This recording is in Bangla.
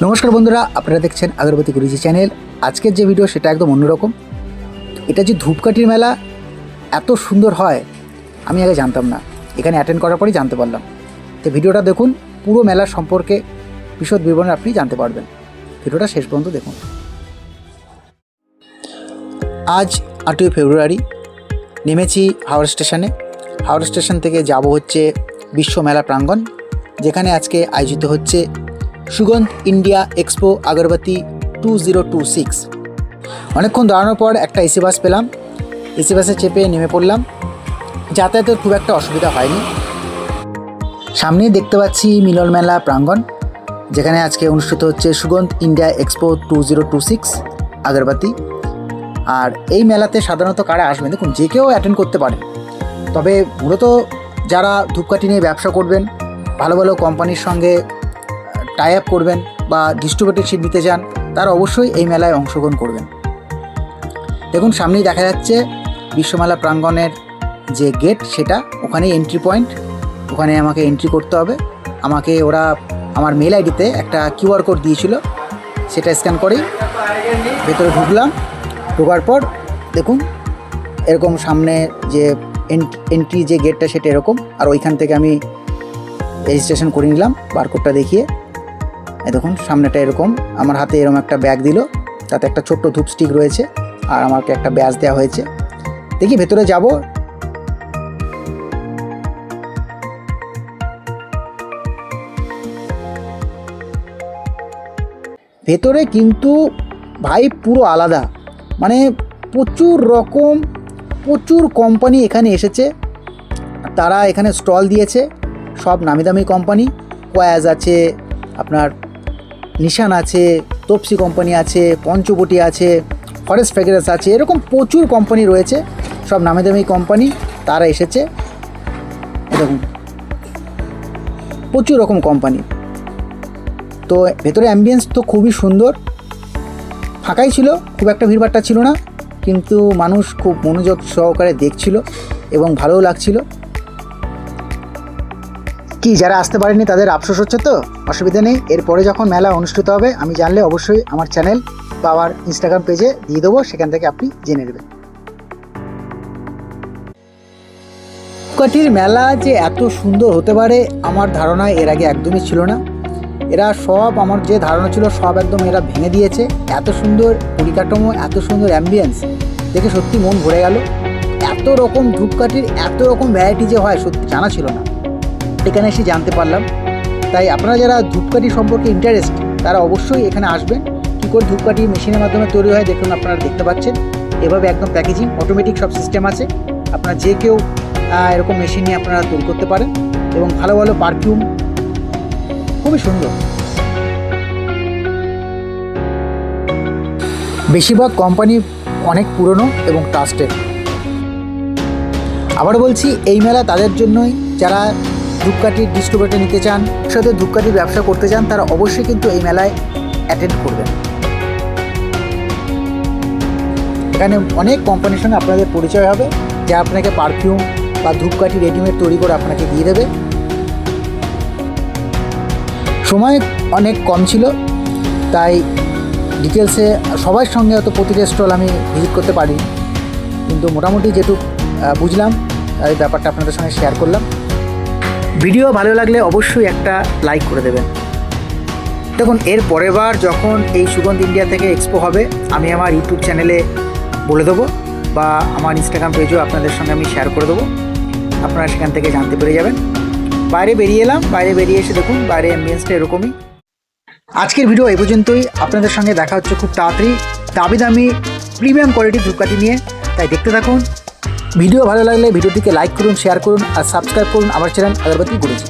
নমস্কার বন্ধুরা, আপনারা দেখছেন আগরবাতি গুরুজি চ্যানেল। আজকের যে ভিডিও সেটা একদম অন্যরকম। এটা যে ধূপকাঠির মেলা এত সুন্দর হয় আমি আগে জানতাম না, এখানে অ্যাটেন্ড করার পরেই জানতে পারলাম। তো ভিডিওটা দেখুন, পুরো মেলার সম্পর্কে বিশদ বিবরণ আপনি জানতে পারবেন। ভিডিওটা শেষ পর্যন্ত দেখুন। আজ 8ই ফেব্রুয়ারি নেমেছি হাওড়া স্টেশনে। হাওড়া স্টেশন থেকে যাব হচ্ছে বিশ্ব মেলা প্রাঙ্গণ, যেখানে আজকে আয়োজিত হচ্ছে সুগন্ধ ইন্ডিয়া এক্সপো আগরবাতি 2026। অনেকক্ষণ দাঁড়ানোর পর একটা এসি বাস পেলাম। এসি বাসে চেপে নেমে পড়লাম। যাতায়াতের খুব একটা অসুবিধা হয়নি। সামনেই দেখতে পাচ্ছি মিলন মেলা প্রাঙ্গণ, যেখানে আজকে অনুষ্ঠিত হচ্ছে সুগন্ধ ইন্ডিয়া এক্সপো 2026 আগরবাতি। আর এই মেলাতে সাধারণত কারা আসবেন, দেখুন যে কেউ অ্যাটেন্ড করতে পারে। তবে মূলত যারা ধূপকাঠি নিয়ে ব্যবসা করবেন, ভালো ভালো কোম্পানির সঙ্গে টাই আপ করবেন বা ডিস্ট্রিবিউটরশিপ নিতে চান, তারা অবশ্যই এই মেলায় অংশগ্রহণ করবেন। দেখুন সামনেই দেখা যাচ্ছে বিশ্বমেলা প্রাঙ্গণের যে গেট, সেটা ওখানে এন্ট্রি পয়েন্ট। ওখানে আমাকে এন্ট্রি করতে হবে। আমাকে ওরা আমার মেল আইডিতে একটা কিউআর কোড দিয়েছিল, সেটা স্ক্যান করেই ভেতরে ঢুকলাম। ঢোকার পর দেখুন এরকম সামনে যে এন্ট্রি যে গেটটা সেটা এরকম, আর ওইখান থেকে আমি রেজিস্ট্রেশন করে নিলাম বারকোডটা দেখিয়ে। দেখুন সামনেটা এরকম, আমার হাতে এরকম একটা ব্যাগ দিল, তাতে একটা ছোট্ট ধূপ স্টিক রয়েছে আর আমাকে একটা ব্যাজ দেওয়া হয়েছে। দেখি ভেতরে যাব। ভেতরে কিন্তু ভাই পুরো আলাদা, মানে প্রচুর কোম্পানি এখানে এসেছে। তারা এখানে স্টল দিয়েছে, সব নামি দামি কোম্পানি। কোয়াজ আছে, আপনার নিশান আছে, তপসি কোম্পানি আছে, পঞ্চবটি আছে, ফরেস্ট ফ্রেগ্রেন্স আছে, এরকম প্রচুর কোম্পানি রয়েছে, সব নামি দামি কোম্পানি। তারা এসেছে, দেখুন প্রচুর রকম কোম্পানি। তো ভেতরে অ্যাম্বিয়েন্স তো খুবই সুন্দর, ফাঁকাই ছিল, খুব একটা ভিড়ভাট্টা ছিল না, কিন্তু মানুষ খুব মনোযোগ সহকারে দেখছিল এবং ভালোও লাগছিল। কি যারা আসতে পারেনি তাদের আফসোস হচ্ছে, তো অসুবিধা নেই। এরপরে যখন মেলা অনুষ্ঠিত হবে আমি জানলে অবশ্যই আমার চ্যানেল বা আমার ইনস্টাগ্রাম পেজে দিয়ে দেবো, সেখান থেকে আপনি জেনে নেবেন। ধূপকাঠির মেলা যে এত সুন্দর হতে পারে আমার ধারণা এর আগে একদমই ছিল না। এরা সব, আমার যে ধারণা ছিল সব একদম এরা ভেঙে দিয়েছে। এত সুন্দর পরিকাঠামো, এত সুন্দর অ্যাম্বিয়েন্স দেখে সত্যি মন ভরে গেল। এত রকম ধূপকাঠির এত রকম ভ্যারাইটি যে হয় সত্যি জানা ছিল না, এখানে এসে জানতে পারলাম। তাই আপনারা যারা ধূপকাঠি সম্পর্কে ইন্টারেস্ট, তারা অবশ্যই এখানে আসবেন। কী করে ধূপকাঠি মেশিনের মাধ্যমে তৈরি হয় দেখুন, আপনারা দেখতে পাচ্ছেন এভাবে একদম প্যাকেজিং, অটোমেটিক সব সিস্টেম আছে। আপনারা যে কেউ এরকম মেশিন নিয়ে আপনারা তৈরি করতে পারেন, এবং ভালো ভালো পারফিউম, খুবই সুন্দর। বেশিরভাগ কোম্পানি অনেক পুরনো এবং ট্রাস্টেড। আবার বলছি, এই মেলা তাদের জন্যই যারা ধূপকাঠির ডিস্ট্রিবিউটর নিতে চান, সাথে ধূপকাঠির ব্যবসা করতে চান, তারা অবশ্যই কিন্তু এই মেলায় অ্যাটেন্ড করবেন। এখানে অনেক কোম্পানির সঙ্গে আপনাদের পরিচয় হবে, যা আপনাকে পারফিউম বা ধূপকাঠি রেডিমেড তৈরি করে আপনাকে দিয়ে দেবে। সময় অনেক কম ছিল, তাই ডিটেলসে সবার সঙ্গে হয়তো প্রতিটা স্টল আমি ভিজিট করতে পারি, কিন্তু মোটামুটি যেটুকু বুঝলাম এই ব্যাপারটা আপনাদের সঙ্গে শেয়ার করলাম। ভিডিও ভালো লাগলে অবশ্যই একটা লাইক করে দেবেন। দেখুন এর পরের বার যখন এই সুগন্ধ ইন্ডিয়া থেকে এক্সপো হবে, আমি আমার ইউটিউব চ্যানেলে বলে দেবো বা আমার ইনস্টাগ্রাম পেজেও আপনাদের সঙ্গে আমি শেয়ার করে দেবো, আপনারা সেখান থেকে জানতে পেরে যাবেন। বাইরে বেরিয়ে এলাম, বাইরে বেরিয়ে এসে দেখুন বাইরে অ্যাম্বিয়েন্সটা এরকমই। আজকের ভিডিও এই পর্যন্তই। আপনাদের সঙ্গে দেখা হচ্ছে খুব তাড়াতাড়ি দামি দামি প্রিমিয়াম কোয়ালিটির ধূপকাঠি নিয়ে, তাই দেখতে থাকুন। ভিডিও ভালো লাগলে ভিডিওটিকে লাইক করুন, শেয়ার করুন আর সাবস্ক্রাইব করুন আমার চ্যানেল আগরবাতি গুরুজি।